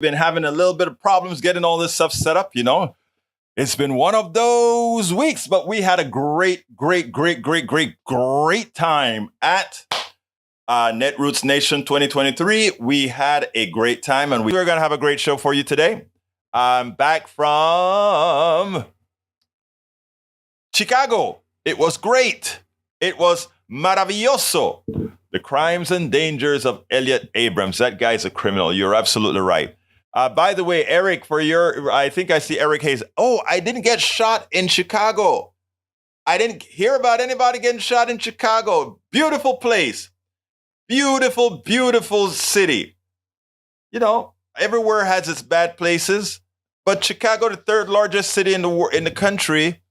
Been having a little bit of problems getting all this stuff set up, It's been one of those weeks, but we had a great time at Netroots Nation 2023. We had a great time, and we're going to have a great show for you today. I'm back from Chicago. It was great. It was maravilloso. The crimes and dangers of Elliot Abrams. That guy's a criminal. You're absolutely right. By the way, Eric, I think I see Eric Hayes. Oh, I didn't get shot in Chicago. I didn't hear about anybody getting shot in Chicago. Beautiful place. Beautiful, beautiful city. Everywhere has its bad places, but Chicago, the third largest city in the country,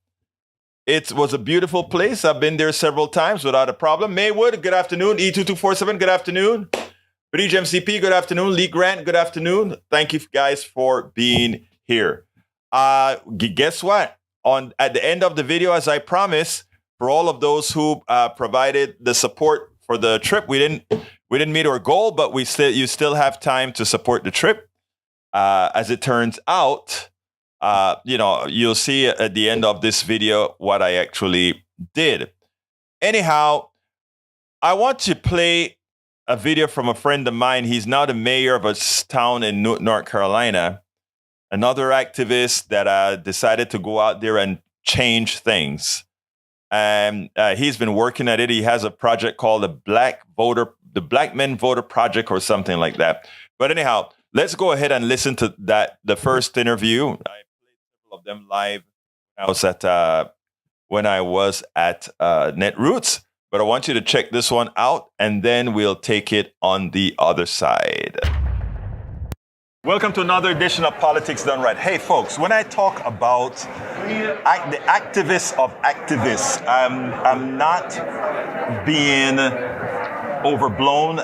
it was a beautiful place. I've been there several times without a problem. Maywood, good afternoon. E2247, good afternoon. Bridge MCP, good afternoon. Lee Grant, good afternoon. Thank you guys for being here. Guess what? At the end of the video, as I promised, for all of those who provided the support for the trip, we didn't meet our goal, but you still have time to support the trip. As it turns out, you'll see at the end of this video what I actually did. Anyhow, I want to play a video from a friend of mine. He's now the mayor of a town in North Carolina, another activist that decided to go out there and change things. And he's been working at it. He has a project called the Black Men Voter Project or something like that. But anyhow, let's go ahead and listen to the first interview. I played several of them live when I was at Netroots. But I want you to check this one out, and then we'll take it on the other side. Welcome to another edition of Politics Done Right. Hey, folks, when I talk about the activists of activists, I'm not being overblown.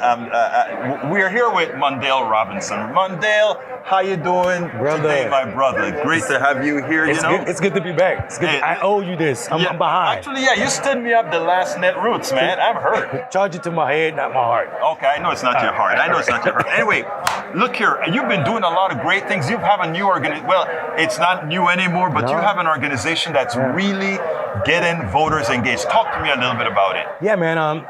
We are here with Mondale Robinson. Mondale, how you doing today, my brother? Great to have you here. It's good to be back. It's good. I owe you this. I'm behind. Actually, you stood me up the last Netroots, man. I'm hurt. Charge it to my head, not my heart. Okay, I know it's not your heart. Anyway, look here. You've been doing a lot of great things. You have a new organization. Well, it's not new anymore, but you have an organization that's really getting voters engaged. Talk to me a little bit about it. Yeah, man.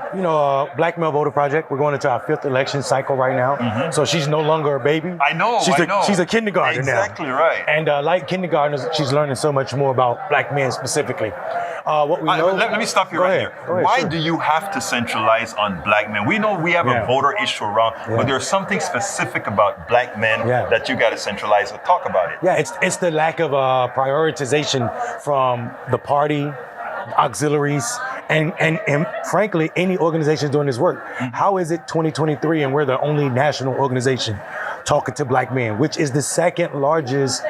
Black Male Voter Project. We're going into our 5th election cycle right now. Mm-hmm. So she's no longer a baby. I know. She's a kindergartner now. Exactly right. And like kindergartners, she's learning so much more about black men specifically. What we know. Let me stop you right here. Why do you have to centralize on black men? We know we have a voter issue around, but there's something specific about black men that you got to centralize. So talk about it. Yeah, it's the lack of prioritization from the party, auxiliaries, and frankly, any organization doing this work. Mm-hmm. How is it 2023 and we're the only national organization talking to black men, which is the second largest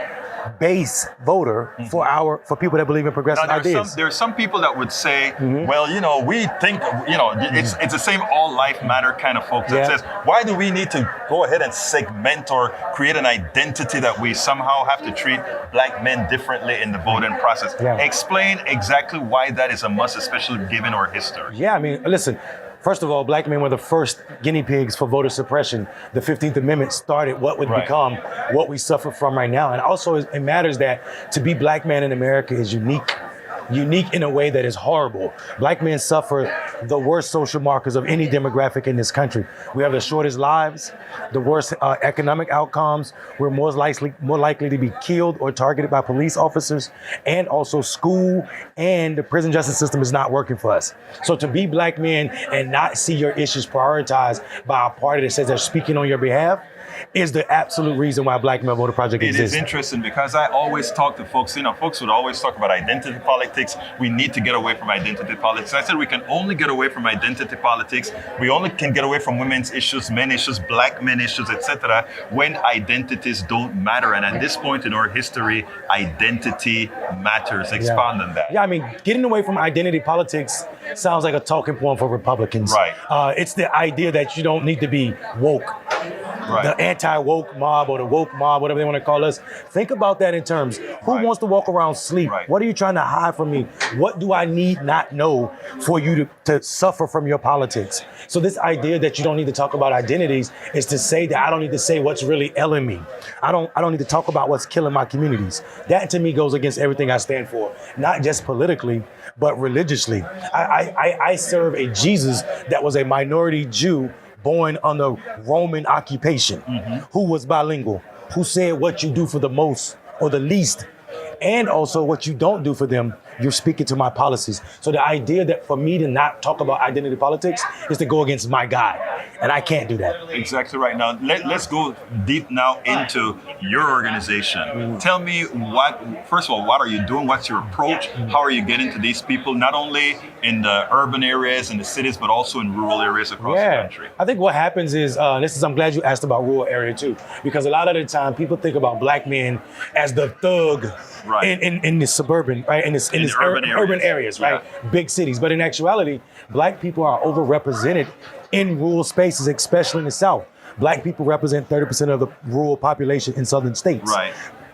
base voter for people that believe in progressive ideas? There are some people that would say, well, we think, it's the same all life matter kind of folks that says, why do we need to go ahead and segment or create an identity that we somehow have to treat black men differently in the voting process? Yeah. Explain exactly why that is a must, especially given our history. Yeah, I mean, listen. First of all, black men were the first guinea pigs for voter suppression. The 15th Amendment started what would become what we suffer from right now. And also it matters that to be black man in America is unique in a way that is horrible. Black men suffer the worst social markers of any demographic in this country. We have the shortest lives, the worst economic outcomes. We're more likely to be killed or targeted by police officers, and also school and the prison justice system is not working for us. So to be black men and not see your issues prioritized by a party that says they're speaking on your behalf is the absolute reason why Black Male Voter Project exists. It is interesting because I always talk to folks, folks would always talk about identity politics. We need to get away from identity politics. I said we can only get away from identity politics. We only can get away from women's issues, men issues, black men issues, etc. when identities don't matter. And at this point in our history, identity matters. Expound on that. Yeah, I mean, getting away from identity politics sounds like a talking point for Republicans. Right. It's the idea that you don't need to be woke. the anti-woke mob or the woke mob, whatever they want to call us. Think about that in terms, who wants to walk around sleep? What are you trying to hide from me? What do I need not know for you to suffer from your politics? So this idea that you don't need to talk about identities is to say that I don't need to say what's really ailing me. I don't need to talk about what's killing my communities. That to me goes against everything I stand for, not just politically, but religiously. I serve a Jesus that was a minority Jew born under Roman occupation, who was bilingual, who said what you do for the most or the least, and also what you don't do for them, you're speaking to my policies. So the idea that for me to not talk about identity politics is to go against my God, and I can't do that. Exactly right. Now, let's go deep now into your organization. Tell me first of all, what are you doing? What's your approach? How are you getting to these people, not only in the urban areas and the cities, but also in rural areas across the country? I think what happens is, I'm glad you asked about rural area too, because a lot of the time people think about black men as the thug in the suburban, right? In these urban areas, right? Big cities. But in actuality, black people are overrepresented in rural spaces, especially in the South. Black people represent 30% of the rural population in southern states. Right.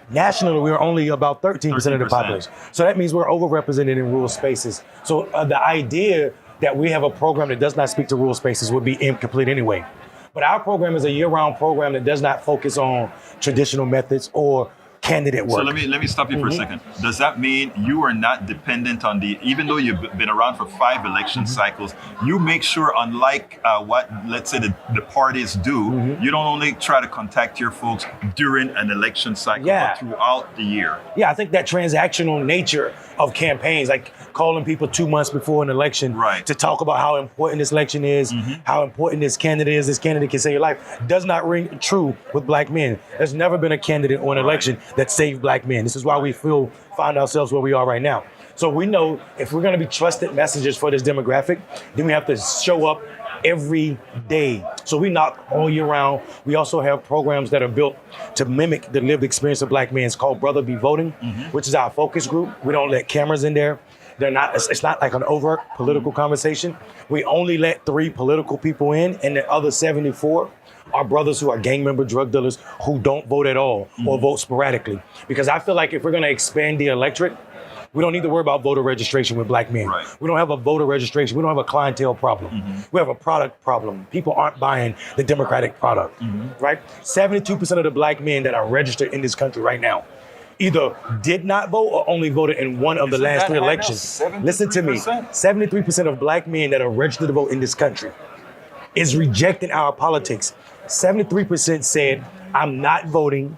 Nationally, we're only about 13% of the population. So that means we're overrepresented in rural spaces. So the idea that we have a program that does not speak to rural spaces would be incomplete anyway. But our program is a year-round program that does not focus on traditional methods or candidate work. So let me stop you for a second. Does that mean you are not dependent on even though you've been around for 5 election cycles, you make sure, unlike what, let's say, the parties do, you don't only try to contact your folks during an election cycle, but throughout the year? Yeah, I think that transactional nature of campaigns, like calling people 2 months before an election to talk about how important this election is, how important this candidate is, this candidate can save your life, does not ring true with black men. There's never been a candidate or an election that saved black men. This is why we find ourselves where we are right now. So we know if we're going to be trusted messengers for this demographic, then we have to show up every day. So we knock all year round. We also have programs that are built to mimic the lived experience of black men. It's called Brother Be Voting, which is our focus group. We don't let cameras in there. It's not like an overt political conversation. We only let 3 political people in, and the other 74 are brothers who are gang member drug dealers who don't vote at all or vote sporadically. Because I feel like if we're going to expand the electorate, we don't need to worry about voter registration with black men. We don't have a voter registration. We don't have a clientele problem. We have a product problem. People aren't buying the Democratic product, right? 72% of the black men that are registered in this country right now either did not vote or only voted in one of the last 3 elections. Listen to me, 73% of black men that are registered to vote in this country is rejecting our politics. 73% said, I'm not voting,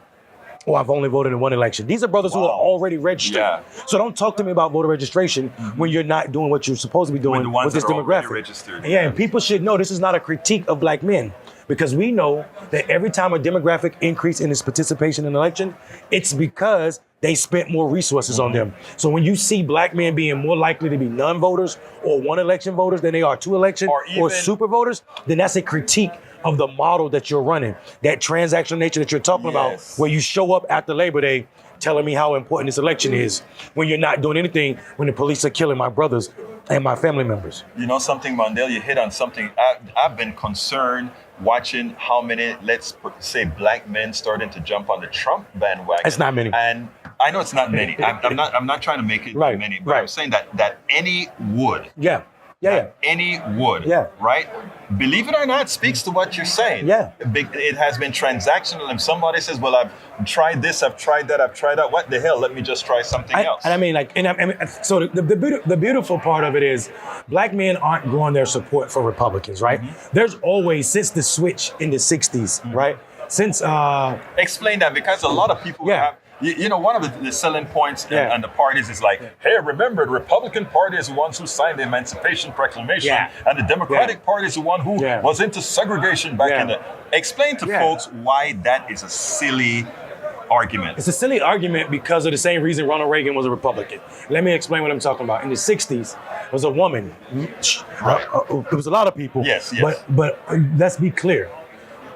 or I've only voted in 1 election. These are brothers who are already registered. So don't talk to me about voter registration when you're not doing what you're supposed to be doing with this demographic. And people should know this is not a critique of black men, because we know that every time a demographic increase in its participation in an election, it's because they spent more resources on them. So when you see black men being more likely to be non-voters or 1 election voters than they are 2 election or super voters, then that's a critique of the model that you're running, that transactional nature that you're talking about, where you show up after Labor Day telling me how important this election is when you're not doing anything when the police are killing my brothers and my family members. You know something, Mondale, you hit on something. I've been concerned watching how many, let's say, black men starting to jump on the Trump bandwagon. It's not many. And I know it's not many. I'm not trying to make it many, but I'm saying that any would. Any would, right? Believe it or not, speaks to what you're saying. It has been transactional. And somebody says, well, I've tried this, I've tried that. What the hell? Let me just try something else. And I mean, so the beautiful part of it is black men aren't growing their support for Republicans, right? There's always, since the switch in the 60s, right? Since... Explain that, because a lot of people have... You know, one of the selling points and the parties is like, hey, remember, the Republican Party is the ones who signed the Emancipation Proclamation, and the Democratic Party is the one who was into segregation back in the... Explain to folks why that is a silly argument. It's a silly argument because of the same reason Ronald Reagan was a Republican. Let me explain what I'm talking about. In the 60s, there was a woman. There was a lot of people. But let's be clear.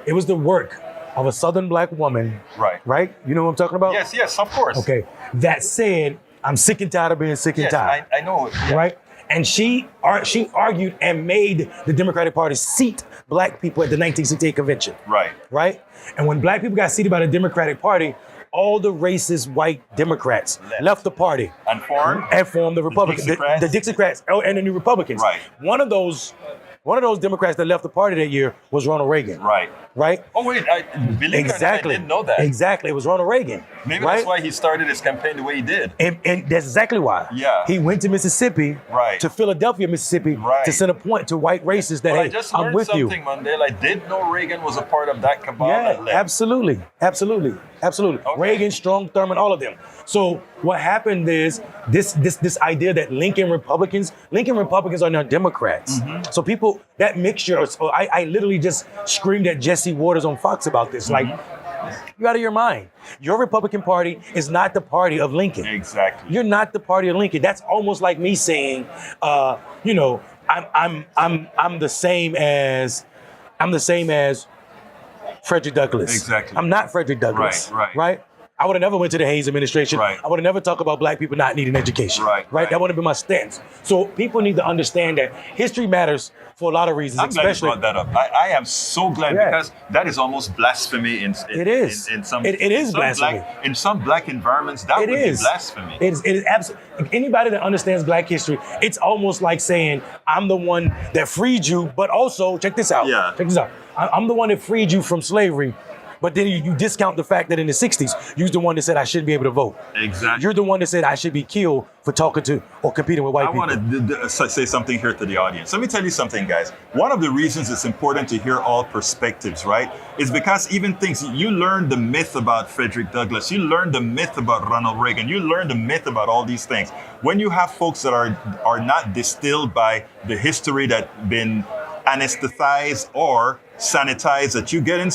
It was the work of a Southern black woman, right? You know what I'm talking about? Yes, of course. Okay, that said, I'm sick and tired of being sick and tired. I know. Right? And she argued and made the Democratic Party seat black people at the 1968 convention. Right. Right? And when black people got seated by the Democratic Party, all the racist white Democrats left the party And formed the Republicans, the Dixiecrats, and the New Republicans. Right. One of those Democrats that left the party that year was Ronald Reagan. Right. Right? Oh wait, believe it or not, I didn't know that. Exactly. It was Ronald Reagan. Maybe right? that's why he started his campaign the way he did. And that's exactly why. Yeah. He went to Mississippi, Right. to Philadelphia, Mississippi, Right. to send a point to white racists that, But I hey, just I'm learned with you. something, Mondale. I did know Reagan was a part of that cabal Yeah, that led. absolutely. Okay. Reagan, Strom Thurmond, all of them. So what happened is this idea that Lincoln Republicans are now Democrats. Mm-hmm. So people, that mixture, so I literally just screamed at Jesse Waters on Fox about this. Like, you're out of your mind. Your Republican Party is not the party of Lincoln. Exactly. You're not the party of Lincoln. That's almost like me saying, I'm the same as Frederick Douglass. Exactly. I'm not Frederick Douglass. Right. I would have never went to the Hayes administration. Right. I would have never talked about black people not needing education. Right. That wouldn't have been my stance. So people need to understand that history matters for a lot of reasons. I'm glad you especially brought that up. I am so glad because that is almost blasphemy in It is. in some It is some blasphemy. in some black environments that would be blasphemy. It is absolutely. Anybody that understands black history, it's almost like saying I'm the one that freed you, but also check this out. Yeah. Check this out. I'm the one that freed you from slavery. But then you discount the fact that in the 60s, you're the one that said I shouldn't be able to vote. Exactly. You're the one that said I should be killed for talking to or competing with white people. I want to say something here to the audience. Let me tell you something, guys. One of the reasons it's important to hear all perspectives, right, is because even things, you learn the myth about Frederick Douglass, you learn the myth about Ronald Reagan, you learn the myth about all these things. When you have folks that are not distilled by the history that been anesthetized or sanitized that you get in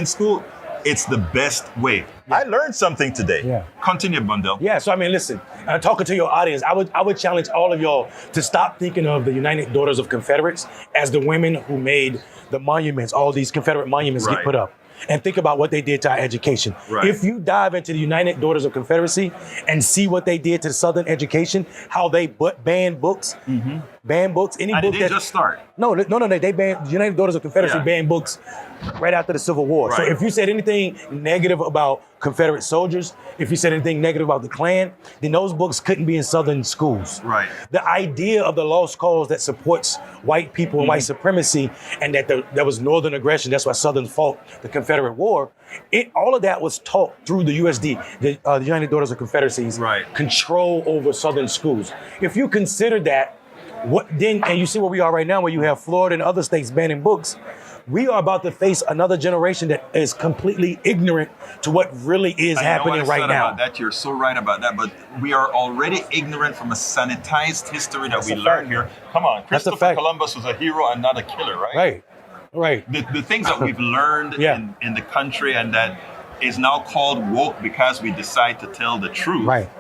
school, it's the best way. Yeah. I learned something today. Yeah. Continue, Mondale. Yeah, so I mean, listen, talking to your audience, I would challenge all of y'all to stop thinking of the United Daughters of Confederates as the women who made the monuments, all these Confederate monuments get put up. And think about what they did to our education. Right. If you dive into the United Daughters of Confederacy and see what they did to the Southern education, how they banned books, banned books, any And book did that they just start? No, they banned, the United Daughters of Confederacy banned books right after the Civil War. Right. So if you said anything negative about Confederate soldiers, if you said anything negative about the Klan, then those books couldn't be in Southern schools. Right. The idea of the lost cause that supports white people and white supremacy, and that there was Northern aggression, that's why Southerners fought the Confederate War, all of that was taught through the USD, the United Daughters of Confederacy's control over Southern schools. If you consider that, and you see where we are right now, where you have Florida and other states banning books, we are about to face another generation that is completely ignorant to what really is happening right now. About that, you're so right about that, but we are already ignorant from a sanitized history that we learned here. Come on, Christopher Columbus was a hero and not a killer, right? Right. The things that we've learned in the country and that is now called woke because we decide to tell the truth. Right.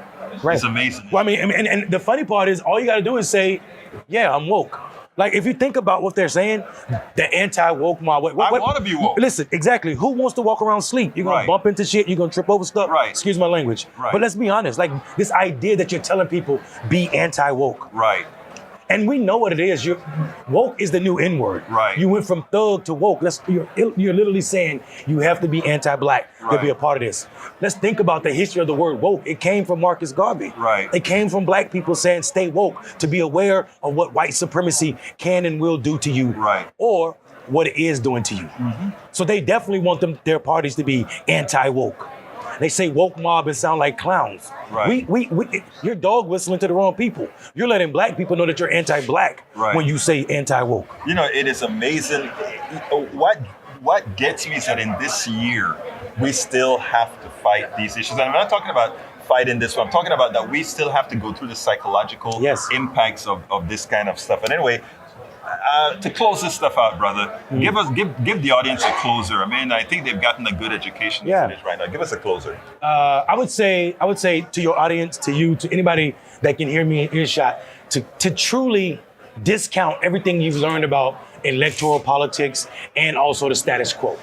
It's amazing. Well, I mean, and the funny part is all you got to do is say, yeah, I'm woke. Like, if you think about what they're saying, the anti-woke mob. I want to be woke. Listen, exactly. Who wants to walk around sleep? You're going to bump into shit. You're going to trip over stuff. Right. Excuse my language. Right. But let's be honest. Like, this idea that you're telling people, be anti-woke. Right. And we know what it is. Woke is the new N-word. Right. You went from thug to woke. You're literally saying you have to be anti-black to be a part of this. Let's think about the history of the word woke. It came from Marcus Garvey. Right. It came from black people saying stay woke, to be aware of what white supremacy can and will do to you. Right. Or what it is doing to you. So they definitely want their parties to be anti-woke. They say woke mob and sound like clowns. Right. You're dog whistling to the wrong people. You're letting black people know that you're anti-black when you say anti-woke. You know, it is amazing. What gets me is that in this year, we still have to fight these issues. And I'm not talking about fighting this one. I'm talking about that we still have to go through the psychological impacts of this kind of stuff. And anyway, to close this stuff out, brother, give the audience a closer. I mean, I think they've gotten a good education right now. Give us a closer. I would say to your audience, to you, to anybody that can hear me in earshot, to truly discount everything you've learned about electoral politics and also the status quo.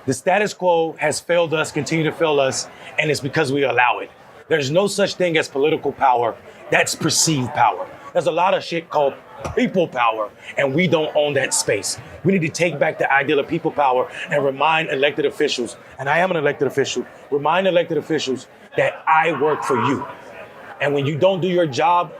The status quo has failed us, continue to fail us, and it's because we allow it. There's no such thing as political power. That's perceived power. There's a lot of shit called people power, and we don't own that space. We need to take back the ideal of people power and remind elected officials, and I am an elected official, remind elected officials that I work for you. And when you don't do your job,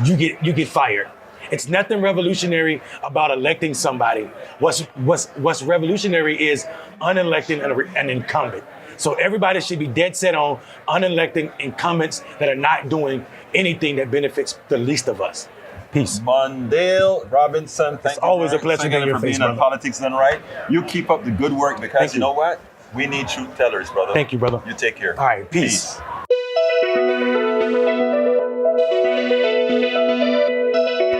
you get fired. It's nothing revolutionary about electing somebody. What's revolutionary is unelecting an incumbent. So everybody should be dead set on unelecting incumbents that are not doing anything that benefits the least of us. Peace. Mondale Robinson, thank you. It's always a pleasure being your face, being on brother. Politics Done Right. You keep up the good work because Thank you know what? We need truth tellers, brother. Thank you, brother. You take care. All right, peace.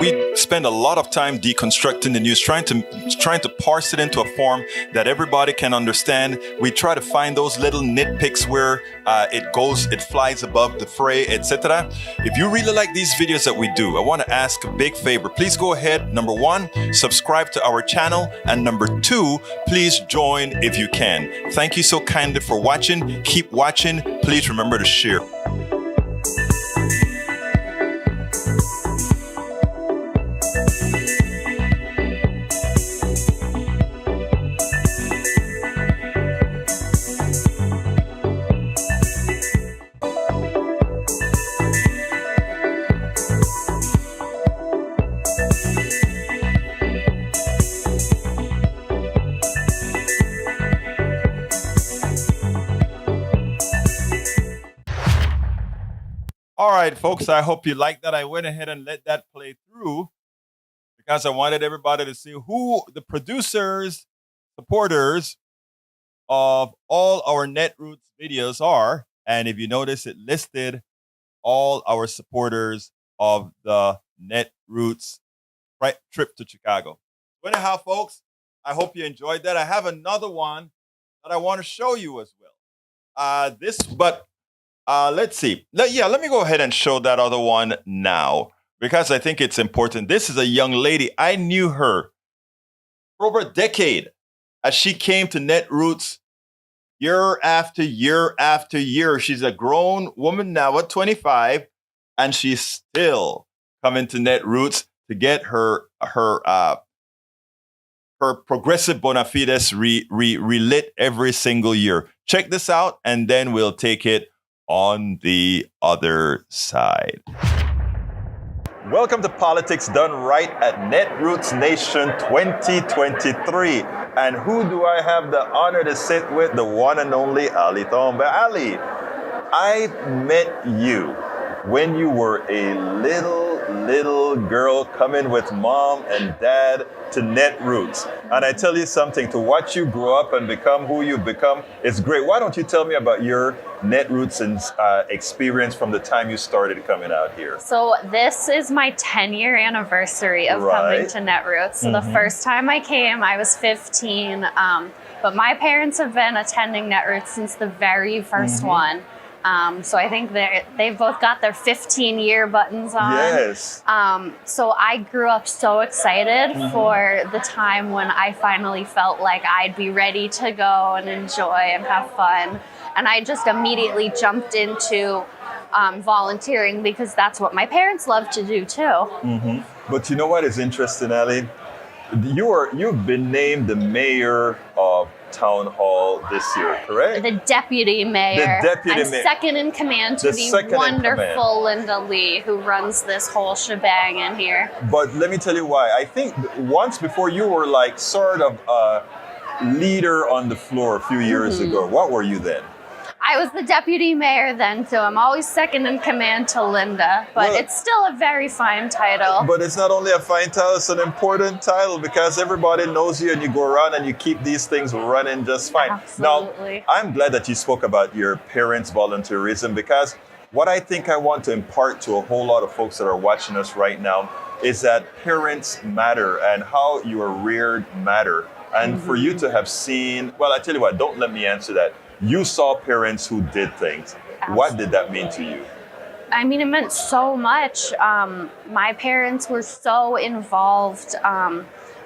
We spend a lot of time deconstructing the news, trying to parse it into a form that everybody can understand. We try to find those little nitpicks where it flies above the fray, etc. If you really like these videos that we do, I want to ask a big favor. Please go ahead, number one, subscribe to our channel, and number two, please join if you can. Thank you so kindly for watching. Keep watching. Please remember to share. All right, folks, I hope you like that. I went ahead and let that play through because I wanted everybody to see who the producers, supporters of all our Netroots videos are. And if you notice, it listed all our supporters of the Netroots trip to Chicago. Anyhow, folks, I hope you enjoyed that. I have another one that I want to show you as well. Let's see. Let me go ahead and show that other one now because I think it's important. This is a young lady. I knew her for over a decade as she came to Netroots year after year after year. She's a grown woman now at 25, and she's still coming to Netroots to get her progressive bona fides relit every single year. Check this out, and then we'll take it on the other side. Welcome to Politics Done Right at Netroots Nation 2023. And who do I have the honor to sit with? The one and only Ali Thome. Ali, I met you when you were a little girl coming with mom and dad to Netroots. And I tell you something, to watch you grow up and become who you've become, it's great. Why don't you tell me about your Netroots and experience from the time you started coming out here? So this is my 10-year anniversary of coming to Netroots. So the first time I came, I was 15. But my parents have been attending Netroots since the very first one. So I think they've both got their 15-year buttons on. Yes. So I grew up so excited for the time when I finally felt like I'd be ready to go and enjoy and have fun. And I just immediately jumped into volunteering because that's what my parents love to do too. But you know what is interesting, Ali? You've been named the mayor of Town Hall this year, correct? The deputy mayor. The deputy I'm mayor. second in command to the wonderful Linda Lee, who runs this whole shebang in here. But let me tell you why. I think once before you were like sort of a leader on the floor a few years ago. What were you then? I was the deputy mayor then, so I'm always second in command to Linda, but it's still a very fine title. But it's not only a fine title, it's an important title because everybody knows you and you go around and you keep these things running just fine. Absolutely. Now, I'm glad that you spoke about your parents' volunteerism because what I think I want to impart to a whole lot of folks that are watching us right now is that parents matter and how you are reared matter. And for you to have seen, well, I tell you what, don't let me answer that. You saw parents who did things. Absolutely. What did that mean to you? I mean, it meant so much. My parents were so involved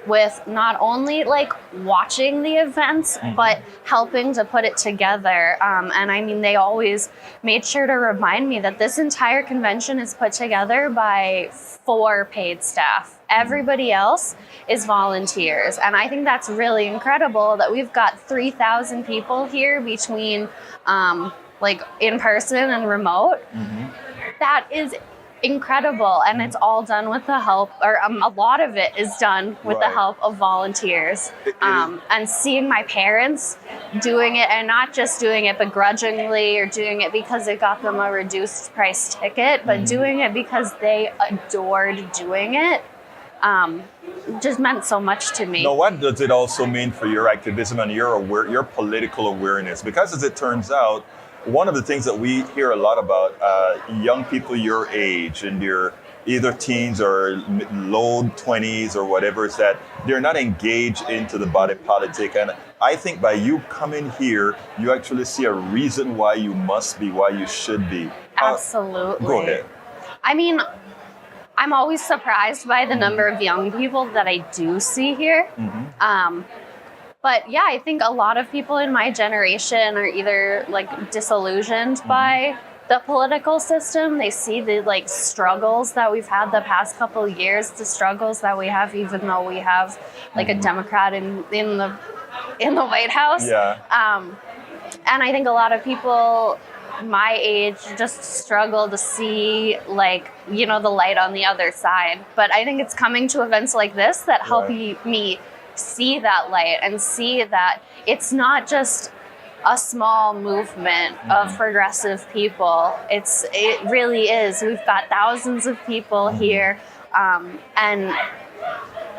with not only like watching the events, but helping to put it together. And I mean, they always made sure to remind me that this entire convention is put together by 4 paid staff. Everybody else is volunteers. And I think that's really incredible that we've got 3,000 people here between like in person and remote. That is incredible, and it's all done with the help, or a lot of it is done with the help of volunteers. And seeing my parents doing it, and not just doing it begrudgingly or doing it because it got them a reduced price ticket, but doing it because they adored doing it, just meant so much to me. Now, what does it also mean for your activism and your political awareness? Because as it turns out, one of the things that we hear a lot about young people your age and your either teens or low 20s or whatever is that they're not engaged into the body politic. And I think by you coming here, you actually see a reason why you must be, why you should be. Absolutely. Go ahead. I mean, I'm always surprised by the number of young people that I do see here. But yeah, I think a lot of people in my generation are either like disillusioned by the political system. They see the like struggles that we've had the past couple of years, the struggles that we have, even though we have like a Democrat in the White House. And I think a lot of people my age just struggle to see like, you know, the light on the other side. But I think it's coming to events like this that help me see that light and see that it's not just a small movement of progressive people. It really is. We've got thousands of people here, and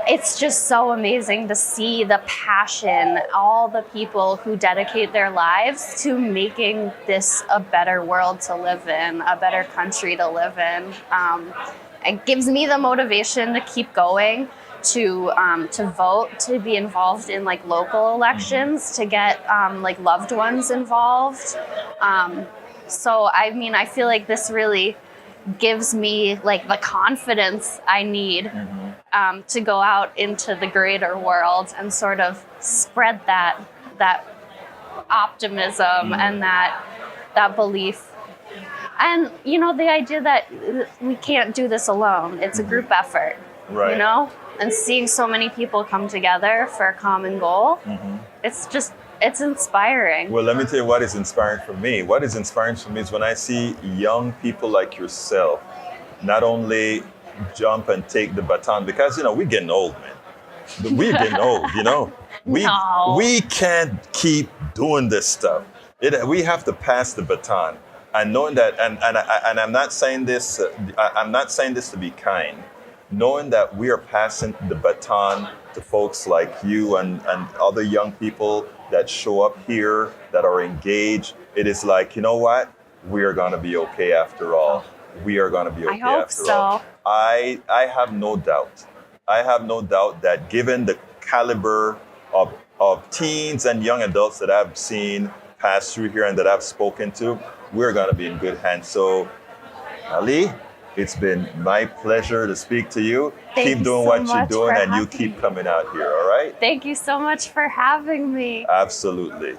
it's just so amazing to see the passion, all the people who dedicate their lives to making this a better world to live in, a better country to live in. It gives me the motivation to keep going, to vote, to be involved in like local elections, to get like loved ones involved. So I mean, I feel like this really gives me like the confidence I need to go out into the greater world and sort of spread that optimism and that belief. And you know, the idea that we can't do this alone. It's a group effort. You know? And seeing so many people come together for a common goal, it's inspiring. Well, let me tell you what is inspiring for me. What is inspiring for me is when I see young people like yourself not only jump and take the baton, because, you know, we're getting old, man. We're getting old, you know. We can't keep doing this stuff. We have to pass the baton. And knowing that, and I'm not saying this, I'm not saying this to be kind. Knowing that we are passing the baton to folks like you and other young people that show up here, that are engaged, it is like, you know what? We are going to be okay after all. We are going to be okay after all. I have no doubt. I have no doubt that given the caliber of teens and young adults that I've seen pass through here and that I've spoken to, we're going to be in good hands. So, Ali, it's been my pleasure to speak to you. Keep doing what you're doing, and you keep coming out here, all right? Thank you so much for having me. Absolutely.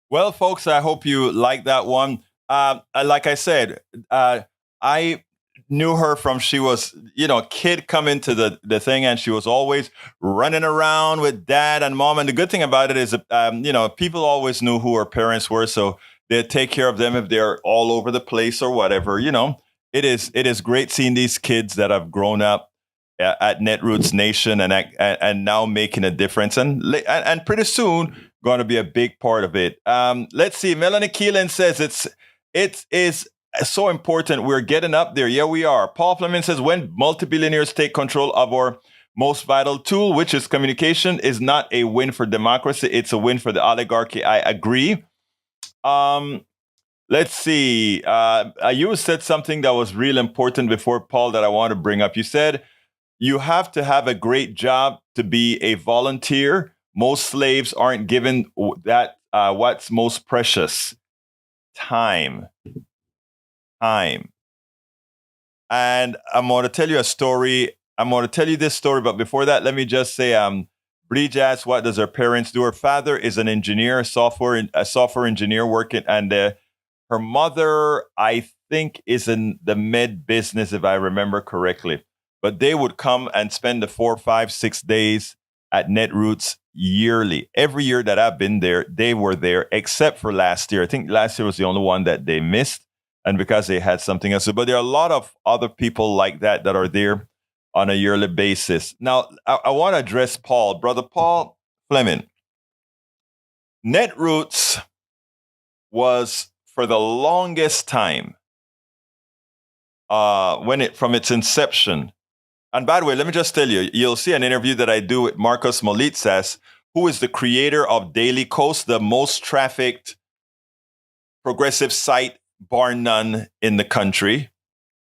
Well, folks, I hope you like that one. Like I said, I knew her from she was, you know, a kid coming to the thing, and she was always running around with dad and mom. And the good thing about it is, you know, people always knew who her parents were, so they'd take care of them if they're all over the place or whatever. You know, it is great seeing these kids that have grown up at Netroots Nation and now making a difference, and pretty soon going to be a big part of it. Let's see. Melanie Keelan says it is so important. We're getting up there. Yeah, we are. Paul Fleming says when multi-billionaires take control of our most vital tool, which is communication, is not a win for democracy. It's a win for the oligarchy. I agree. Let's see. You said something that was real important before, Paul, that I want to bring up. You said you have to have a great job to be a volunteer. Most slaves aren't given that what's most precious: time. And I'm going to tell you a story. I'm going to tell you this story, but before that, let me just say, Bridge asked, what does her parents do? Her father is an engineer, a software engineer working, and her mother, I think, is in the med business, if I remember correctly. But they would come and spend the 4, 5, 6 days at Netroots yearly. Every year that I've been there, they were there, except for last year. I think last year was the only one that they missed, and because they had something else. But there are a lot of other people like that are there on a yearly basis. Now, I want to address Paul, Brother Paul Fleming. Netroots was, for the longest time, from its inception. And by the way, let me just tell you, you'll see an interview that I do with Marcos Molitsas, who is the creator of Daily Coast, the most trafficked progressive site, bar none, in the country.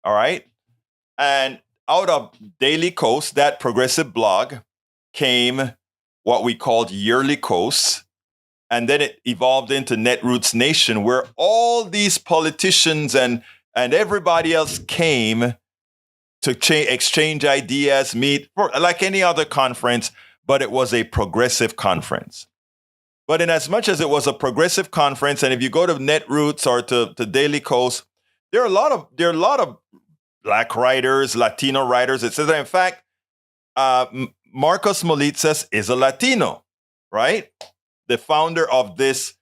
All right. And out of Daily Coast, that progressive blog, came what we called Yearly Coast. And then it evolved into Netroots Nation, where all these politicians and everybody else came to exchange ideas, meet, like any other conference, but it was a progressive conference. But in as much as it was a progressive conference, and if you go to Netroots or to Daily Coast, there are a lot of Black writers, Latino writers, etc. In fact, Marcos Molitsas is a Latino, right? The founder of this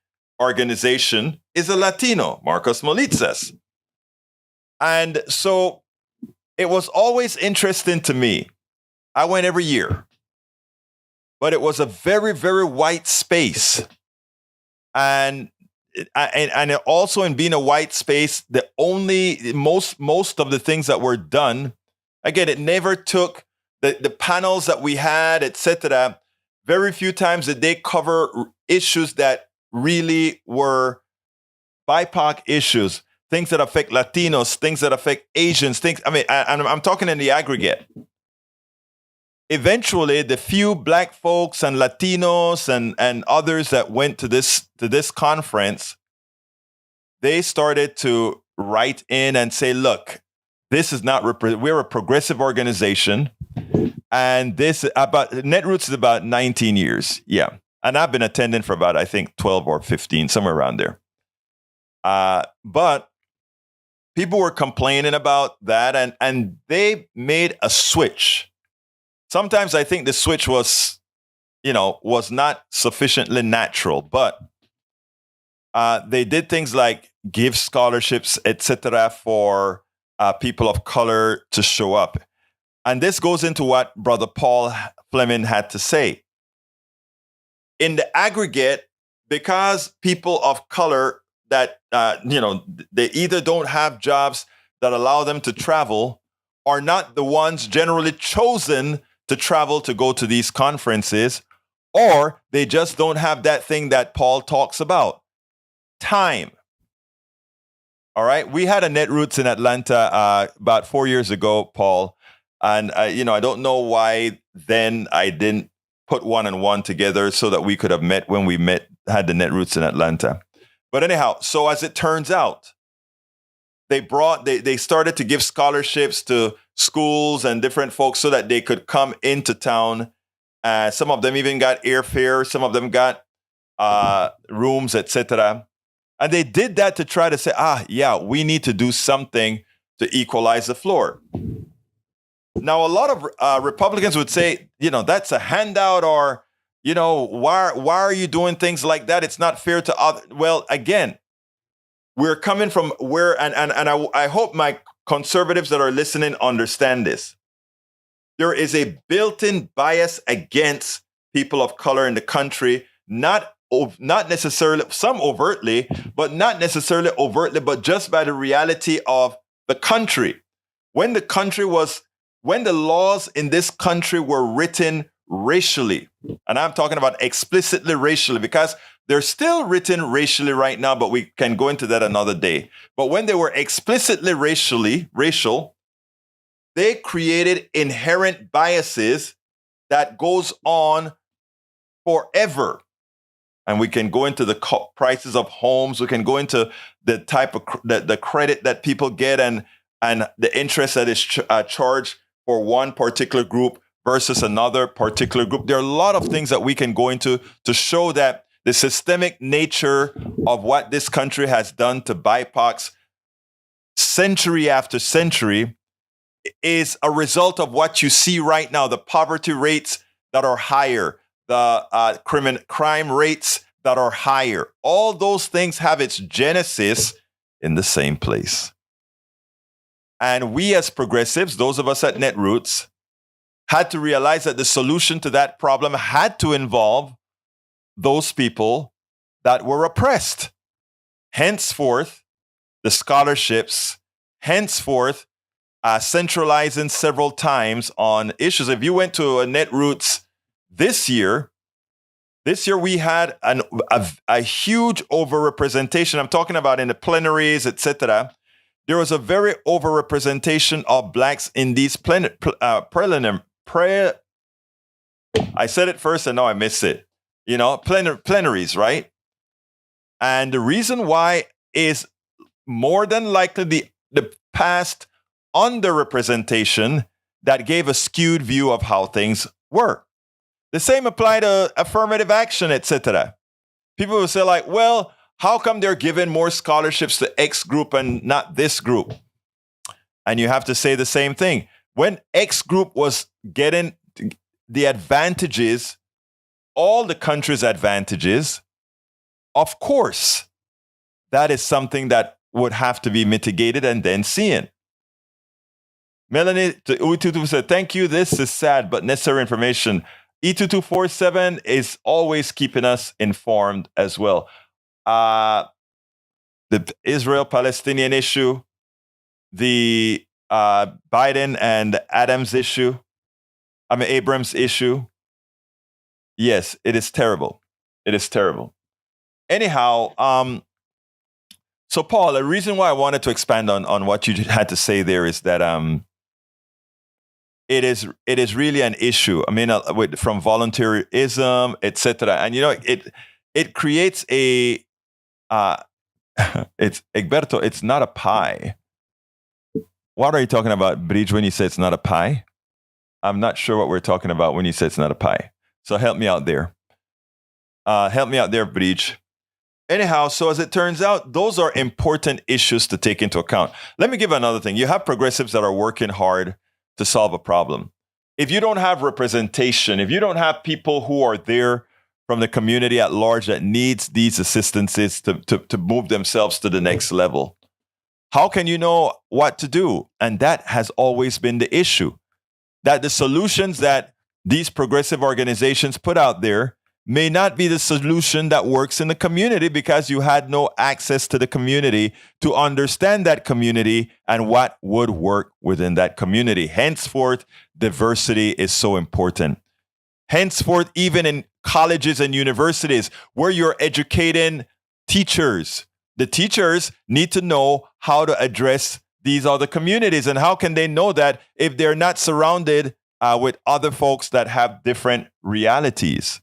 organization is a Latino, Marcos Molitsas. And so it was always interesting to me. I went every year, but it was a very, very white space. And also, in being a white space, most of the things that were done, again, it never took the panels that we had, etc. Very few times did they cover issues that really were BIPOC issues, things that affect Latinos, things that affect Asians, things. I mean, I'm talking in the aggregate. Eventually, the few Black folks and Latinos and others that went to this conference, they started to write in and say, "Look, this is not we're a progressive organization, and Netroots is about 19 years, yeah, and I've been attending for about, I think, 12 or 15, somewhere around there. But people were complaining about that, and they made a switch. Sometimes I think the switch was not sufficiently natural, but they did things like give scholarships, etc., for people of color to show up. And this goes into what Brother Paul Fleming had to say. In the aggregate, because people of color that, they either don't have jobs that allow them to travel, are not the ones generally chosen to travel to go to these conferences, or they just don't have that thing that Paul talks about, time. All right. We had a Netroots in Atlanta about 4 years ago, Paul. And, I don't know why then I didn't put one and one together so that we could have met when we had the Netroots in Atlanta. But anyhow, so as it turns out, they started to give scholarships to schools and different folks so that they could come into town. Some of them even got airfare. Some of them got rooms, etc. And they did that to try to say, we need to do something to equalize the floor. Now, a lot of Republicans would say, that's a handout, or, why are you doing things like that? It's not fair to others. Well, again, we're coming from where, and I hope my conservatives that are listening understand this. There is a built-in bias against people of color in the country, not necessarily, some overtly, but not necessarily overtly, but just by the reality of the country. When the laws in this country were written racially, and I'm talking about explicitly racially, because they're still written racially right now, but we can go into that another day. But when they were explicitly racial, they created inherent biases that goes on forever. And we can go into the prices of homes. We can go into the type of the credit that people get, and and the interest that is charged for one particular group versus another particular group. There are a lot of things that we can go into to show that the systemic nature of what this country has done to BIPOCs century after century is a result of what you see right now, the poverty rates that are higher, the crime rates that are higher. All those things have its genesis in the same place. And we as progressives, those of us at Netroots, had to realize that the solution to that problem had to involve those people that were oppressed. Henceforth, the scholarships, henceforth, centralizing several times on issues. If you went to a Netroots this year we had a huge overrepresentation. I'm talking about in the plenaries, etc. There was a very overrepresentation of blacks in these I said it first and now I missed it. Plenaries, right? And the reason why is more than likely the past underrepresentation that gave a skewed view of how things were. The same applied to affirmative action, etc. People will say like, well, how come they're giving more scholarships to X group and not this group? And you have to say the same thing. When X group was getting the advantages, all the country's advantages, of course, that is something that would have to be mitigated and then seen. Melanie E22 said, thank you. This is sad but necessary information. E2247 is always keeping us informed as well. The Israel-Palestinian issue, the Biden and Abrams issue. Yes, it is terrible. It is terrible. Anyhow, so Paul, the reason why I wanted to expand on what you had to say there is that it is really an issue. I mean, from voluntarism, etc. And it creates a it's Egberto. It's not a pie. What are you talking about, Bridge, when you say it's not a pie? I'm not sure what we're talking about when you say it's not a pie. So help me out there. Bridge. Anyhow, so as it turns out, those are important issues to take into account. Let me give another thing. You have progressives that are working hard to solve a problem. If you don't have representation, if you don't have people who are there from the community at large that needs these assistances to move themselves to the next level, how can you know what to do? And that has always been the issue, that the solutions that these progressive organizations put out there may not be the solution that works in the community because you had no access to the community to understand that community and what would work within that community. Henceforth, diversity is so important. Henceforth, even in colleges and universities where you're educating teachers, the teachers need to know how to address these other communities. And how can they know that if they're not surrounded with other folks that have different realities?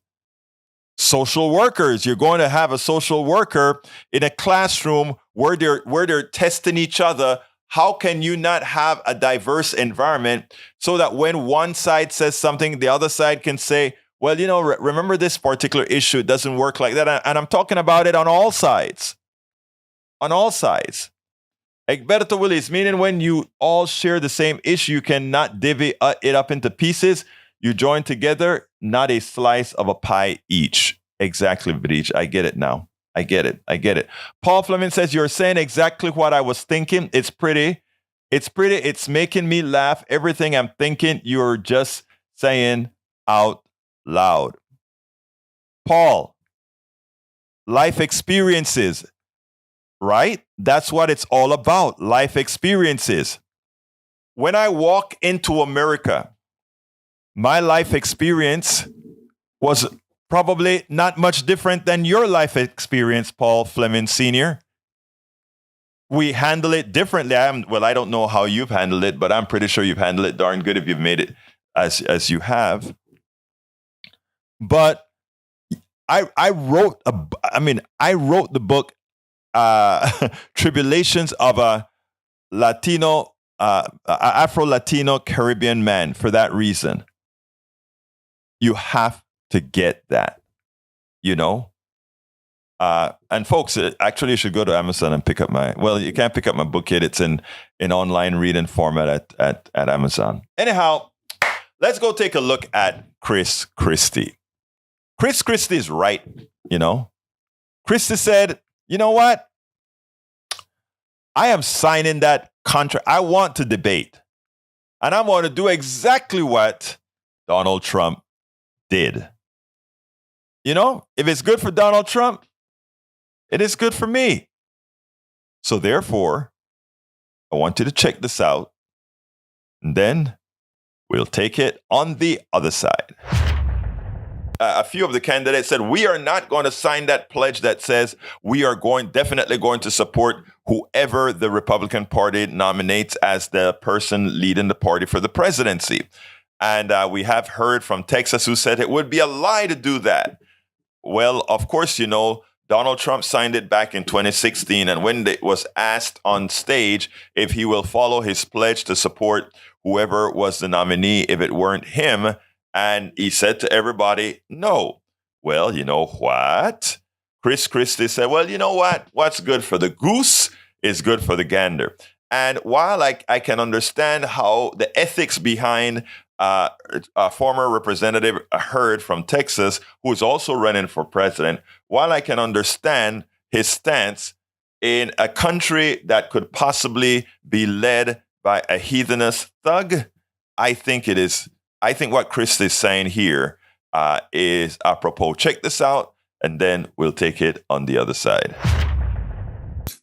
Social workers, you're going to have a social worker in a classroom where they're testing each other. How can you not have a diverse environment so that when one side says something, the other side can say, well, remember this particular issue, it doesn't work like that. And I'm talking about it on all sides. On all sides. Egberto Willis, meaning when you all share the same issue, you cannot divvy it up into pieces. You join together, not a slice of a pie each. Exactly, Bridge. I get it now. I get it. Paul Fleming says, you're saying exactly what I was thinking. It's pretty. It's making me laugh. Everything I'm thinking, you're just saying out loud. Paul, life experiences, right? That's what it's all about. Life experiences. When I walk into America, my life experience was probably not much different than your life experience, Paul Fleming Sr. We handle it differently. I don't know how you've handled it, but I'm pretty sure you've handled it darn good if you've made it as you have. But I wrote the book Tribulations of a Latino Afro-Latino Caribbean man for that reason. You have to get that, you know? And folks, actually, you should go to Amazon and pick up you can't pick up my book yet. It's in online reading format at Amazon. Anyhow, let's go take a look at Christie. Christie is right, you know? Christie said, you know what? I am signing that contract. I want to debate. And I want to do exactly what Donald Trump did. You know, if it's good for Donald Trump, it is good for me. So therefore, I want you to check this out. And then we'll take it on the other side. A few of the candidates said, we are not going to sign that pledge that says we are definitely going to support whoever the Republican Party nominates as the person leading the party for the presidency. And we have heard from Texas who said it would be a lie to do that. Well, of course, you know, Donald Trump signed it back in 2016. And when it was asked on stage if he will follow his pledge to support whoever was the nominee if it weren't him, and he said to everybody, no. Well, you know what? Christie said, well, you know what? What's good for the goose is good for the gander. And while I can understand how the ethics behind a former representative Hurd from Texas, who is also running for president, while I can understand his stance in a country that could possibly be led by a heathenist thug, I think what Christie is saying here is apropos. Check this out, and then we'll take it on the other side.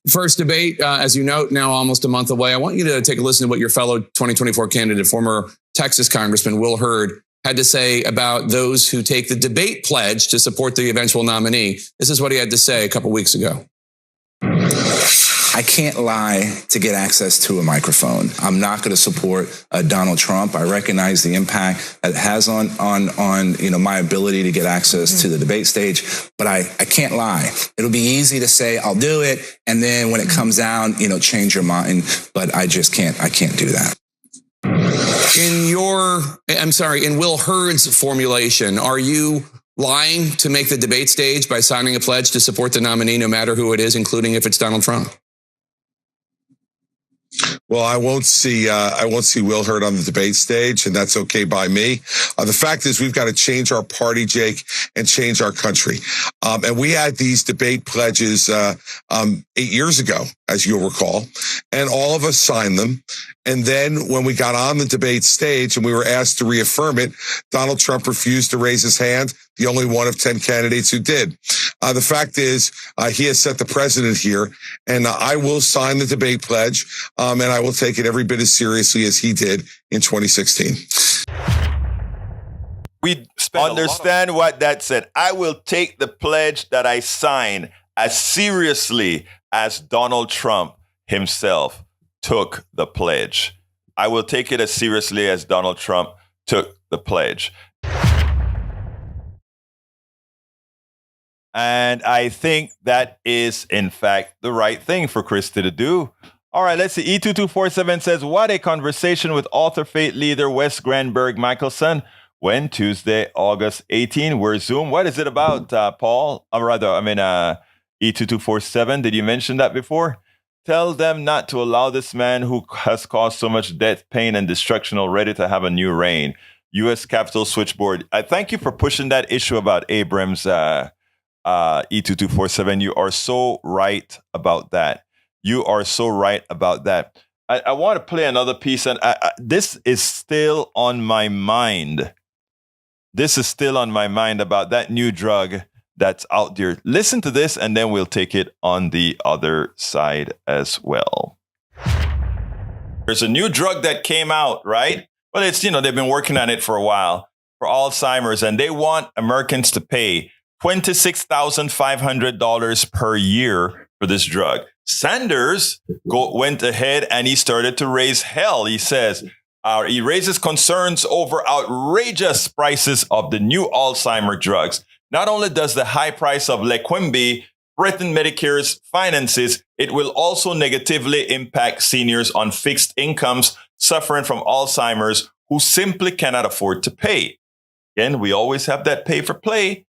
First debate, as you note, now almost a month away. I want you to take a listen to what your fellow 2024 candidate, former Texas Congressman Will Hurd, had to say about those who take the debate pledge to support the eventual nominee. This is what he had to say a couple weeks ago. I can't lie to get access to a microphone. I'm not going to support Donald Trump. I recognize the impact it has on my ability to get access to the debate stage, but I can't lie. It'll be easy to say I'll do it, and then when it comes down, change your mind. But I can't do that. In Will Hurd's formulation, are you lying to make the debate stage by signing a pledge to support the nominee, no matter who it is, including if it's Donald Trump? Well, I won't see Will Hurd on the debate stage, and that's okay by me. The fact is, we've got to change our party, Jake, and change our country. And we had these debate pledges 8 years ago, as you'll recall, and all of us signed them. And then when we got on the debate stage and we were asked to reaffirm it, Donald Trump refused to raise his hand, the only one of 10 candidates who did. The fact is, he has set the precedent here, and I will sign the debate pledge, and I will take it every bit as seriously as he did in 2016. We understand what that said. I will take the pledge that I sign as seriously as Donald Trump himself took the pledge. I will take it as seriously as Donald Trump took the pledge. And I think that is, in fact, the right thing for Christie to do. All right, let's see. E2247 says, what a conversation with author Faith leader Wes Granberg Michelson when Tuesday, August 18. We're Zoom. What is it about, Paul? E2247. Did you mention that before? Tell them not to allow this man who has caused so much death, pain, and destruction already to have a new reign. U.S. Capitol Switchboard. I thank you for pushing that issue about Abrams, E2247. You are so right about that. You are so right about that. I want to play another piece, and this is still on my mind. This is still on my mind about that new drug that's out there. Listen to this, and then we'll take it on the other side as well. There's a new drug that came out, right? Well, it's, they've been working on it for a while for Alzheimer's, and they want Americans to pay $26,500 per year for this drug. Sanders went ahead and he started to raise hell. He says, he raises concerns over outrageous prices of the new Alzheimer drugs. Not only does the high price of Leqembi threaten Medicare's finances, it will also negatively impact seniors on fixed incomes suffering from Alzheimer's who simply cannot afford to pay. Again, we always have that pay for play.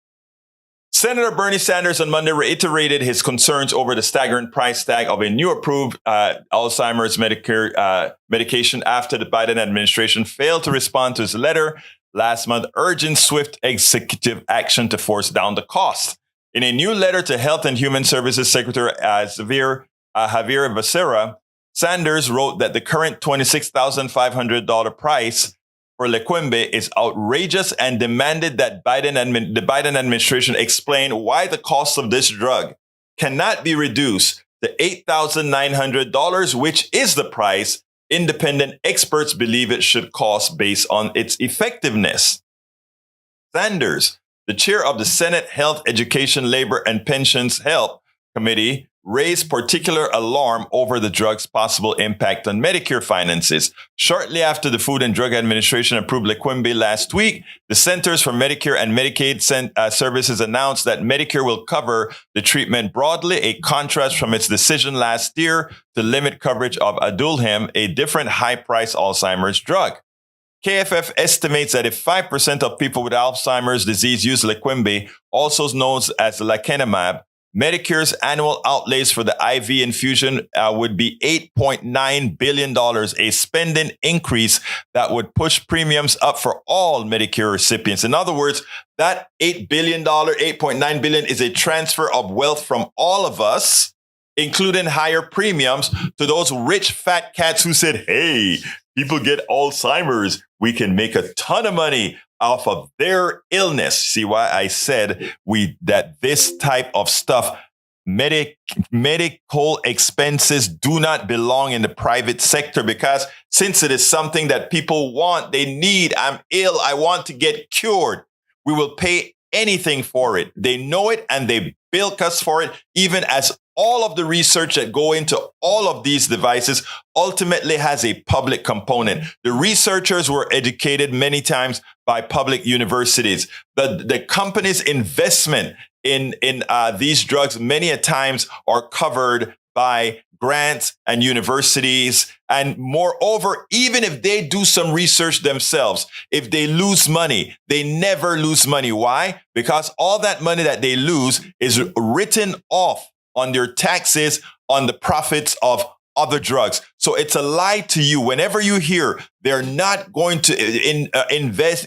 Senator Bernie Sanders on Monday reiterated his concerns over the staggering price tag of a new approved Alzheimer's Medicare medication after the Biden administration failed to respond to his letter last month urging swift executive action to force down the cost. In a new letter to Health and Human Services Secretary Javier Becerra, Sanders wrote that the current $26,500 price for Leqembi is outrageous and demanded that the Biden administration explain why the cost of this drug cannot be reduced to $8,900, which is the price independent experts believe it should cost based on its effectiveness. Sanders, the chair of the Senate Health, Education, Labor, and Pensions Health Committee, raised particular alarm over the drug's possible impact on Medicare finances. Shortly after the Food and Drug Administration approved Leqembi last week, the Centers for Medicare and Medicaid Services announced that Medicare will cover the treatment broadly, a contrast from its decision last year to limit coverage of Adulhem, a different high-priced Alzheimer's drug. KFF estimates that if 5% of people with Alzheimer's disease use Leqembi, also known as lecanemab, Medicare's annual outlays for the IV infusion would be $8.9 billion, a spending increase that would push premiums up for all Medicare recipients. In other words, that $8 billion, $8.9 billion is a transfer of wealth from all of us, including higher premiums, to those rich fat cats who said, hey, people get Alzheimer's. We can make a ton of money off of their illness. See why I said that this type of stuff, medical expenses do not belong in the private sector, because since it is something that people want, they need, I'm ill, I want to get cured, we will pay anything for it. They know it and they bilk us for it, even as all of the research that go into all of these devices ultimately has a public component. The researchers were educated many times by public universities. The company's investment in these drugs many a times are covered by grants and universities. And moreover, even if they do some research themselves, if they lose money, they never lose money. Why? Because all that money that they lose is written off on their taxes on the profits of other drugs. So it's a lie to you. Whenever you hear they're not going to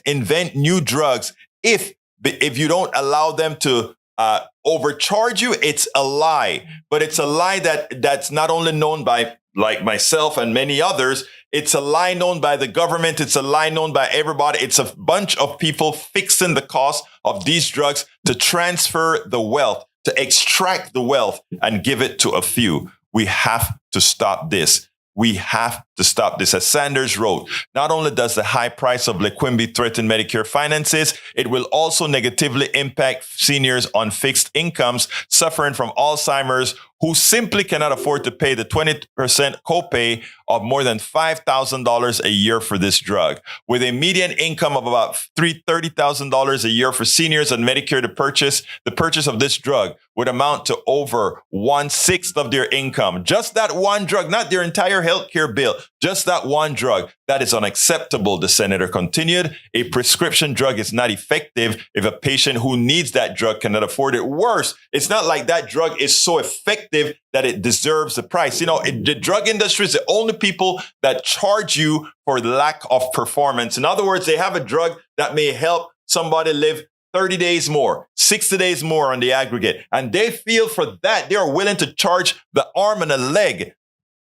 invent new drugs, if you don't allow them to overcharge you, it's a lie. But it's a lie that's not only known by like myself and many others. It's a lie known by the government. It's a lie known by everybody. It's a bunch of people fixing the cost of these drugs to transfer the wealth, to extract the wealth and give it to a few. We have to stop this. We have to stop this. As Sanders wrote, not only does the high price of Leqembi threaten Medicare finances, it will also negatively impact seniors on fixed incomes suffering from Alzheimer's who simply cannot afford to pay the 20% copay of more than $5,000 a year for this drug. With a median income of about $30,000 a year for seniors on Medicare, the purchase of this drug would amount to over 1/6 of their income. Just that one drug, not their entire healthcare bill, just that one drug. That is unacceptable, the senator continued. A prescription drug is not effective if a patient who needs that drug cannot afford it. Worse, it's not like that drug is so effective that it deserves the price. You know, the drug industry is the only people that charge you for the lack of performance. In other words, they have a drug that may help somebody live 30 days more, 60 days more on the aggregate. And they feel for that, they are willing to charge the arm and a leg.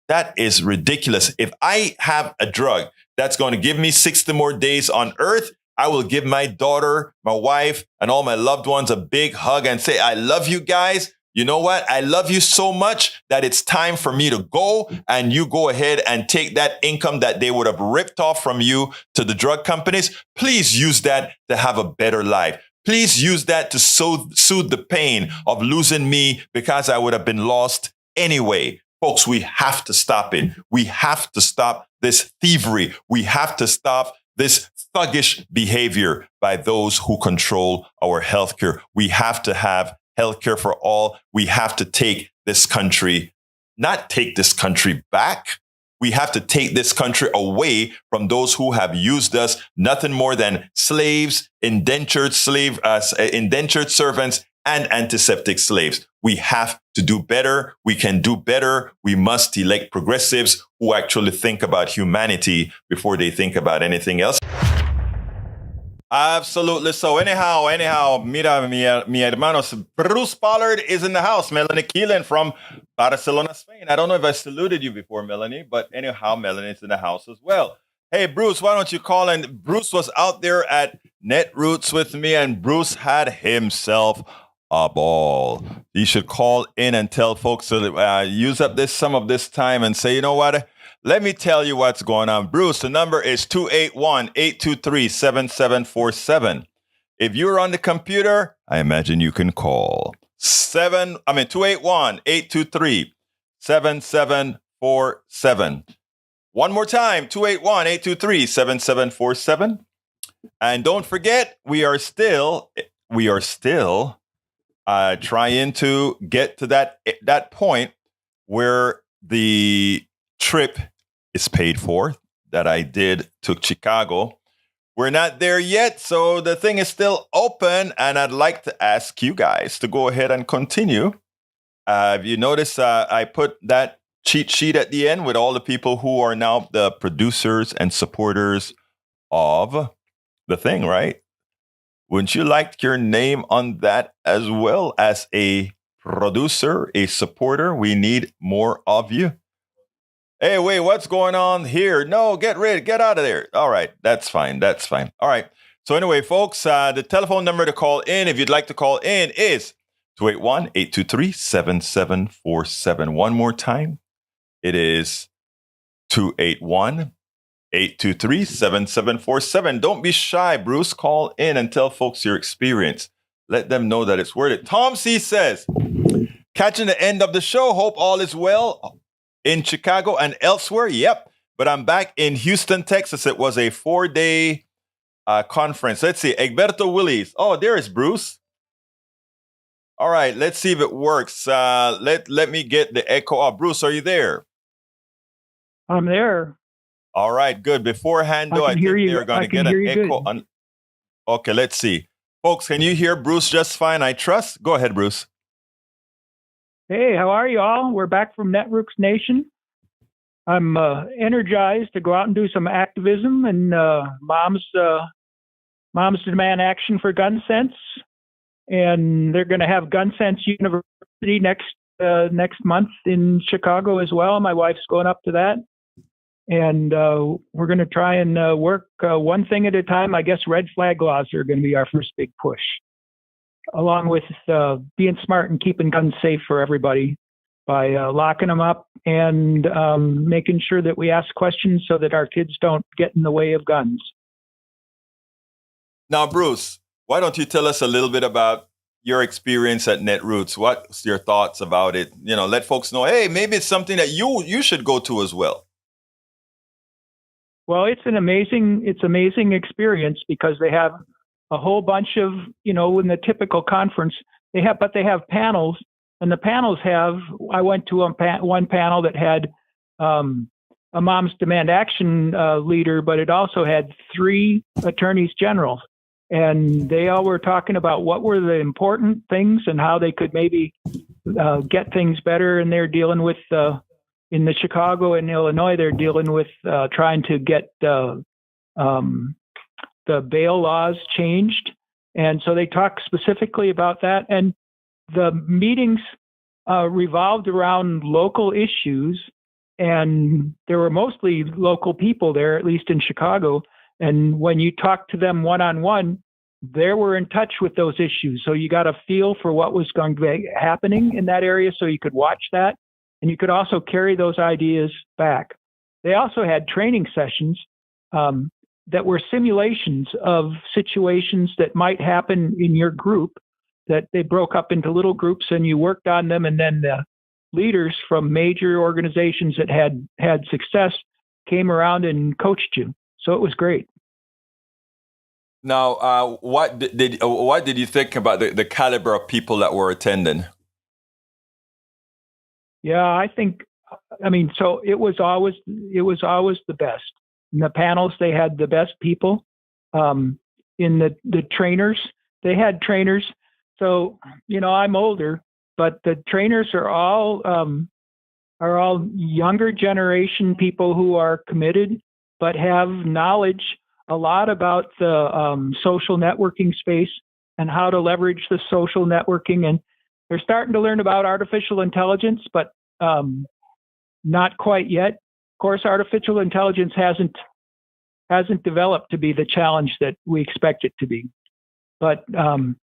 That is ridiculous. If I have a drug that's going to give me 60 more days on earth, I will give my daughter, my wife, and all my loved ones a big hug and say, I love you guys. You know what? I love you so much that it's time for me to go, and you go ahead and take that income that they would have ripped off from you to the drug companies. Please use that to have a better life. Please use that to soothe the pain of losing me, because I would have been lost anyway. Folks, we have to stop it. We have to stop this thievery. We have to stop this thuggish behavior by those who control our healthcare. We have to have healthcare for all. We have to take this country, not take this country back. We have to take this country away from those who have used us nothing more than slaves, indentured servants, and antiseptic slaves. We have to do better. We can do better. We must elect progressives who actually think about humanity before they think about anything else. Absolutely so. Anyhow, mira, mi hermanos, Bruce Pollard is in the house. Melanie Keelan from Barcelona, Spain. I don't know if I saluted you before, Melanie, but anyhow, Melanie's in the house as well. Hey, Bruce, why don't you call in? Bruce was out there at Netroots with me, and Bruce had himself a ball. You should call in and tell folks to use up some of this time and say, you know what? Let me tell you what's going on. Bruce, the number is 281-823-7747. If you're on the computer, I imagine you can call 281-823-7747. One more time, 281-823-7747. And don't forget, we are still trying to get to that point where the trip is paid for that I did to Chicago. We're not there yet, so the thing is still open, and I'd like to ask you guys to go ahead and continue. If you notice, I put that cheat sheet at the end with all the people who are now the producers and supporters of the thing, right? Wouldn't you like your name on that as well as a producer, a supporter? We need more of you. Hey, wait, what's going on here? No, get out of there. All right, that's fine. All right. So anyway, folks, the telephone number to call in, if you'd like to call in, is 281-823-7747. One more time, it is 281-823-7747. Don't be shy, Bruce. Call in and tell folks your experience. Let them know that it's worth it. Tom C. says, catching the end of the show. Hope all is well in Chicago and elsewhere. Yep. But I'm back in Houston, Texas. It was a 4-day conference. Let's see. Egberto Willis. Oh, there is Bruce. All right. Let's see if it works. Let me get the echo off. Bruce, are you there? I'm there. All right. Good. Beforehand, though, I think they're going to get an echo. Okay. Let's see. Folks, can you hear Bruce just fine? I trust. Go ahead, Bruce. Hey, how are you all? We're back from Netroots Nation. I'm energized to go out and do some activism and moms demand action for gun sense. And they're going to have Gun Sense University next month in Chicago as well. My wife's going up to that. And we're going to try and work one thing at a time. I guess red flag laws are going to be our first big push, along with being smart and keeping guns safe for everybody by locking them up and making sure that we ask questions so that our kids don't get in the way of guns. Now, Bruce, why don't you tell us a little bit about your experience at Netroots? What's your thoughts about it? You know, let folks know, hey, maybe it's something that you should go to as well. Well, it's an amazing experience because they have a whole bunch of, in the typical conference, they have panels, and the panels I went to one panel that had a Moms Demand Action leader, but it also had 3 attorneys general. And they all were talking about what were the important things and how they could maybe get things better. And they're dealing with, in the Chicago and Illinois, they're dealing with trying to get the bail laws changed. And so they talk specifically about that. And the meetings revolved around local issues. And there were mostly local people there, at least in Chicago. And when you talked to them one-on-one, they were in touch with those issues. So you got a feel for what was going to be happening in that area so you could watch that. And you could also carry those ideas back. They also had training sessions that were simulations of situations that might happen in your group, that they broke up into little groups and you worked on them. And then the leaders from major organizations that had success came around and coached you. So it was great. Now, what did you think about the caliber of people that were attending? Yeah, so it was always the best. In the panels, they had the best people. In the trainers, they had trainers. So, I'm older, but the trainers are all younger generation people who are committed, but have knowledge a lot about the social networking space and how to leverage the social networking. And they're starting to learn about artificial intelligence, but not quite yet. Of course, artificial intelligence hasn't developed to be the challenge that we expect it to be. But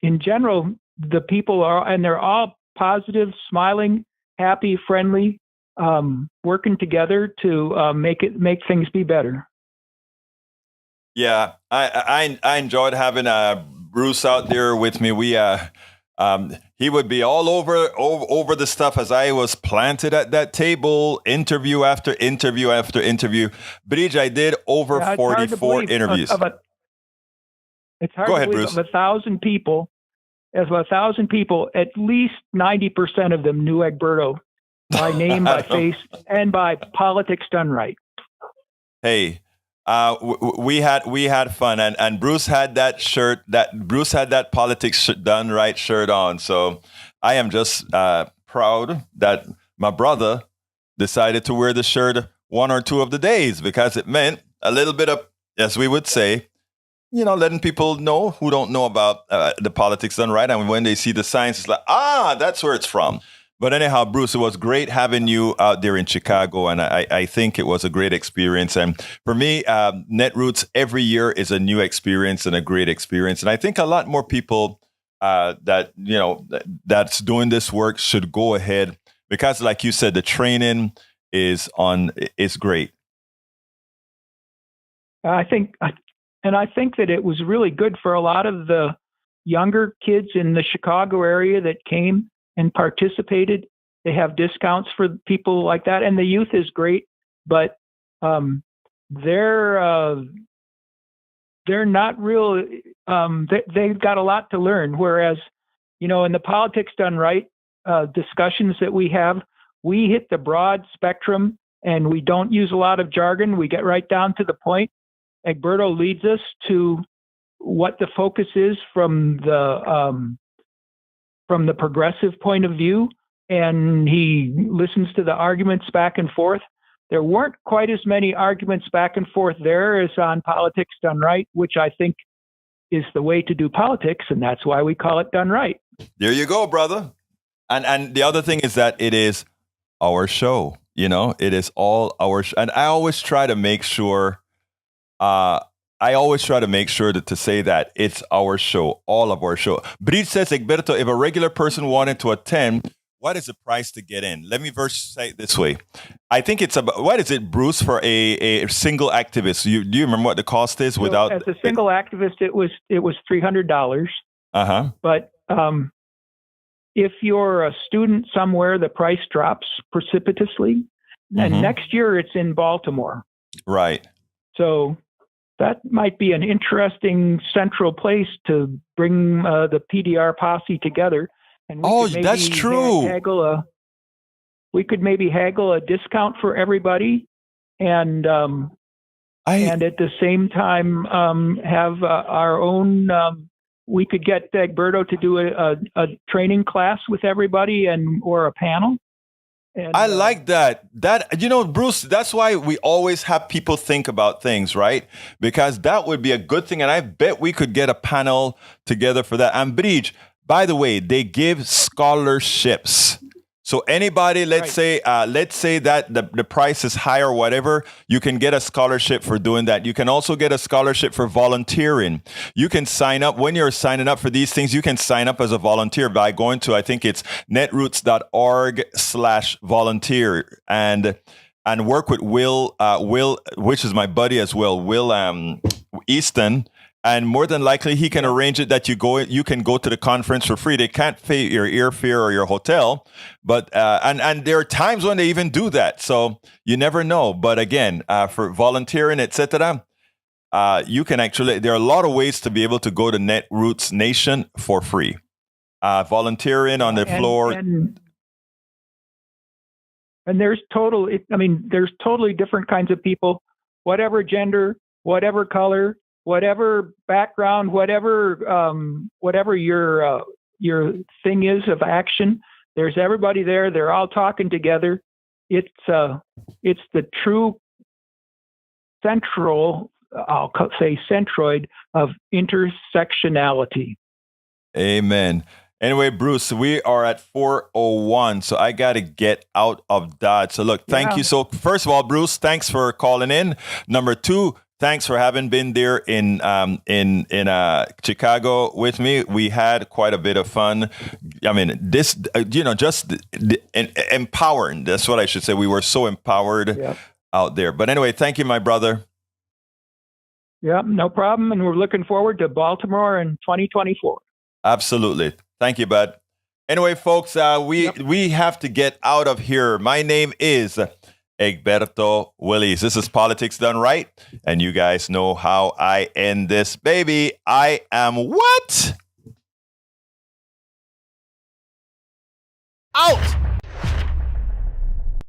in general, the people they're all positive, smiling, happy, friendly, working together to make things be better. Yeah, I enjoyed having Bruce out there with me. He would be all over the stuff as I was planted at that table, interview after interview after interview. Bridge, I did over 44 interviews. It's hard Go to ahead, believe Bruce. of 1,000 people. As 1,000 people, at least 90% of them knew Egberto by name, by face, and by politics done right. Hey, we had fun, and Bruce had that shirt. Bruce had that politics done right shirt on. So I am just proud that my brother decided to wear the shirt one or two of the days, because it meant a little bit of, as we would say, letting people know who don't know about the politics done right, and when they see the signs, it's like, that's where it's from. But anyhow, Bruce, it was great having you out there in Chicago, and I think it was a great experience. And for me, Netroots every year is a new experience and a great experience. And I think a lot more people that's doing this work should go ahead, because, like you said, the training is great. I think that it was really good for a lot of the younger kids in the Chicago area that came and participated. They have discounts for people like that, and the youth is great, but they're not real. They've got a lot to learn. Whereas, in the politics done right discussions that we have, we hit the broad spectrum and we don't use a lot of jargon. We get right down to the point. Egberto leads us to what the focus is from the progressive point of view, and he listens to the arguments back and forth. There weren't quite as many arguments back and forth there as on politics done right, which I think is the way to do politics, and that's why we call it done right. There you go, brother. And the other thing is that it is our show. It is all our show. And I always try to make sure to say that it's our show, all of our show. Bridge says, Egberto, if a regular person wanted to attend, what is the price to get in? Let me first say it this way. I think it's about, what is it, Bruce, for a single activist? Do you remember what the cost is without? As a single activist, it was $300. But if you're a student somewhere, the price drops precipitously. And next year it's in Baltimore. Right. So that might be an interesting central place to bring the PDR posse together. And that's true. We could maybe haggle a discount for everybody, and at the same time have our own. We could get Egberto to do a training class with everybody or a panel. And, I like that. Bruce, that's why we always have people think about things, right? Because that would be a good thing. And I bet we could get a panel together for that. And Bridge, by the way, they give scholarships. So anybody, let's say that the price is high or whatever, you can get a scholarship for doing that. You can also get a scholarship for volunteering. You can sign up when you're signing up for these things. You can sign up as a volunteer by going to, I think it's netroots.org/volunteer and work with Will, which is my buddy as well, Will Easton. And more than likely, he can arrange it that you can go to the conference for free. They can't pay your airfare or your hotel, but and there are times when they even do that. So you never know. But again, for volunteering, etc., you can actually, there are a lot of ways to be able to go to Netroots Nation for free. Volunteering on the floor. And there's there's totally different kinds of people, whatever gender, whatever color, whatever background, whatever your thing is of action. There's everybody there. They're all talking together. It's the true centroid of intersectionality. Amen. Anyway, Bruce, we are at 4:01, so I got to get out of Dodge. So look, thank you. So first of all, Bruce, thanks for calling in. Number two, thanks for having been there in Chicago with me. We had quite a bit of fun. I mean, this, just empowering. That's what I should say. We were so empowered out there. But anyway, thank you, my brother. Yeah, no problem. And we're looking forward to Baltimore in 2024. Absolutely. Thank you, bud. Anyway, folks, we have to get out of here. My name is Egberto Willies. This is Politics Done Right. And you guys know how I end this baby. I am what? Out!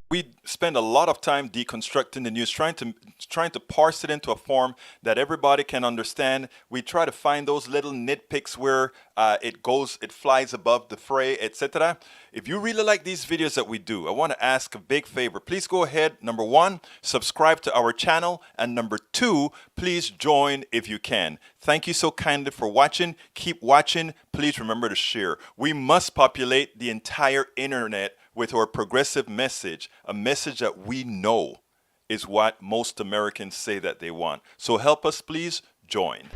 We spend a lot of time deconstructing the news, trying to parse it into a form that everybody can understand. We try to find those little nitpicks where it flies above the fray, etc. If you really like these videos that we do, I want to ask a big favor. Please go ahead. Number one, subscribe to our channel. And number two, please join if you can. Thank you so kindly for watching. Keep watching. Please remember to share. We must populate the entire internet with our progressive message, a message that we know is what most Americans say that they want. So help us, please join.